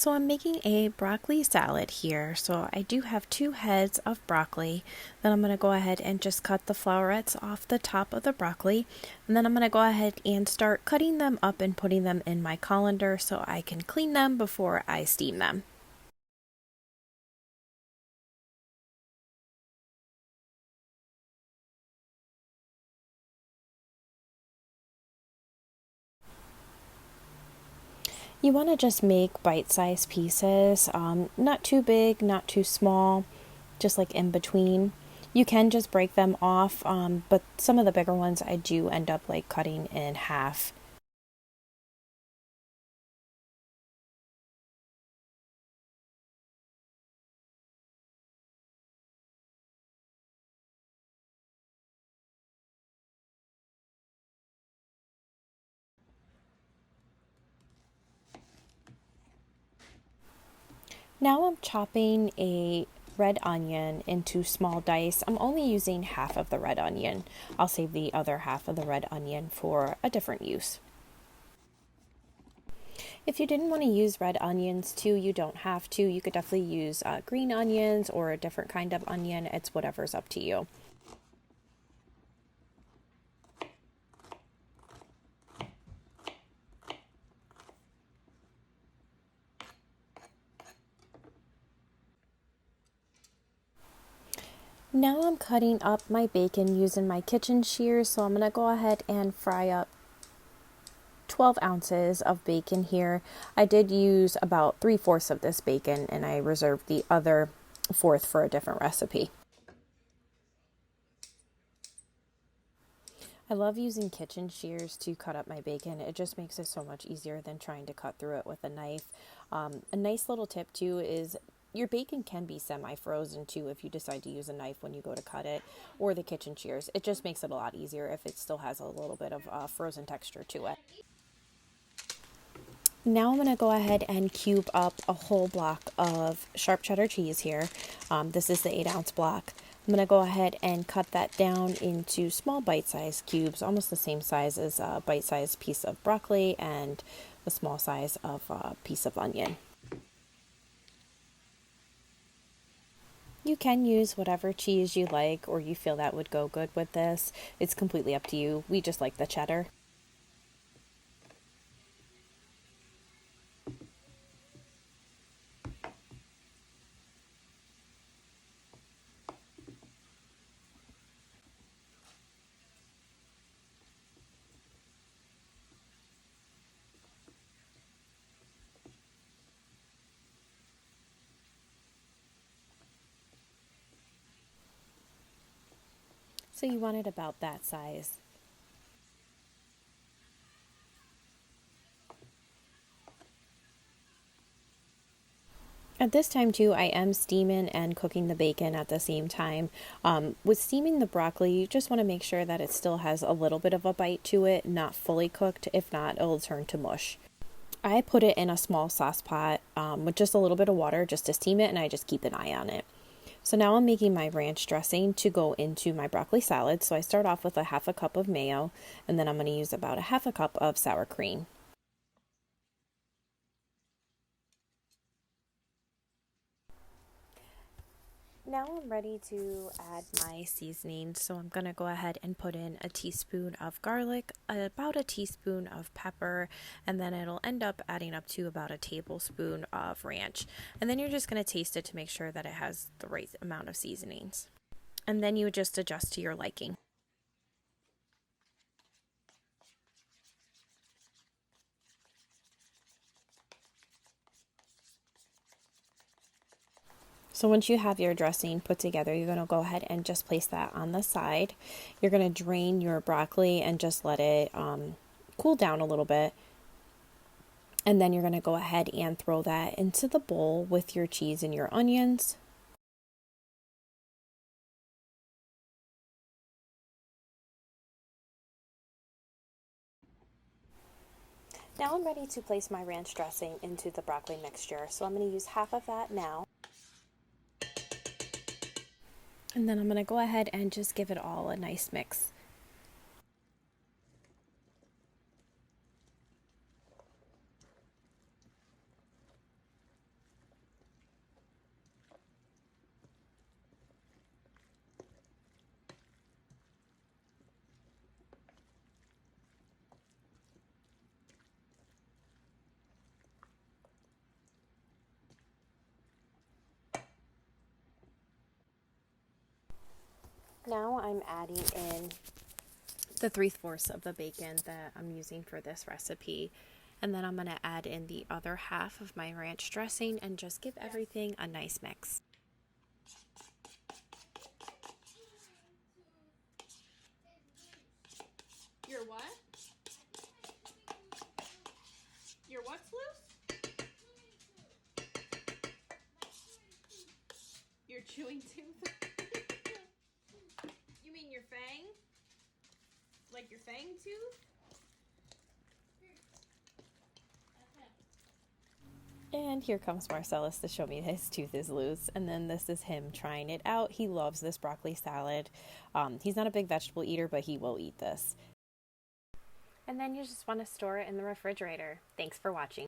So I'm making a broccoli salad here. So I do have 2 heads of broccoli. Then I'm going to go ahead and just cut the flowerets off the top of the broccoli. And then I'm going to go ahead and start cutting them up and putting them in my colander so I can clean them before I steam them. You want to just make bite-sized pieces, not too big, not too small, just like in between. You can just break them off, but some of the bigger ones I do end up like cutting in half. Now I'm chopping a red onion into small dice. I'm only using half of the red onion. I'll save the other half of the red onion for a different use. If you didn't want to use red onions too, you don't have to. You could definitely use green onions or a different kind of onion. It's whatever's up to you. Now I'm cutting up my bacon using my kitchen shears, so I'm going to go ahead and fry up 12 ounces of bacon here. I did use about 3/4 of this bacon and I reserved the other fourth for a different recipe. I love using kitchen shears to cut up my bacon. It just makes it so much easier than trying to cut through it with a knife. A nice little tip too is your bacon can be semi-frozen too if you decide to use a knife when you go to cut it, or the kitchen shears. It just makes it a lot easier if it still has a little bit of frozen texture to it. Now I'm going to go ahead and cube up a whole block of sharp cheddar cheese here. This is the 8-ounce block. I'm going to go ahead and cut that down into small bite-sized cubes, almost the same size as a bite-sized piece of broccoli and the small size of a piece of onion. You can use whatever cheese you like or you feel that would go good with this. It's completely up to you. We just like the cheddar. So you want it about that size. At this time too, I am steaming and cooking the bacon at the same time. With steaming the broccoli, you just want to make sure that it still has a little bit of a bite to it, not fully cooked. If not, it'll turn to mush. I put it in a small sauce pot with just a little bit of water just to steam it, and I just keep an eye on it. So now I'm making my ranch dressing to go into my broccoli salad. So I start off with a half a cup of mayo, and then I'm going to use about a half a cup of sour cream. Now I'm ready to add my seasoning. So I'm going to go ahead and put in a teaspoon of garlic, about a teaspoon of pepper, and then it'll end up adding up to about a tablespoon of ranch. And then you're just going to taste it to make sure that it has the right amount of seasonings. And then you would just adjust to your liking. So once you have your dressing put together, you're going to go ahead and just place that on the side. You're going to drain your broccoli and just let it cool down a little bit. And then you're going to go ahead and throw that into the bowl with your cheese and your onions. Now I'm ready to place my ranch dressing into the broccoli mixture. So I'm going to use half of that now. And then I'm going to go ahead and just give it all a nice mix. Now I'm adding in the 3/4 of the bacon that I'm using for this recipe. And then I'm going to add in the other half of my ranch dressing and just give everything a nice mix. Your what? Your what's loose? Your chewing tooth? You mean your fang? Like your fang tooth? And here comes Marcellus to show me his tooth is loose. And then this is him trying it out. He loves this broccoli salad. He's not a big vegetable eater, but he will eat this. And then you just want to store it in the refrigerator. Thanks for watching.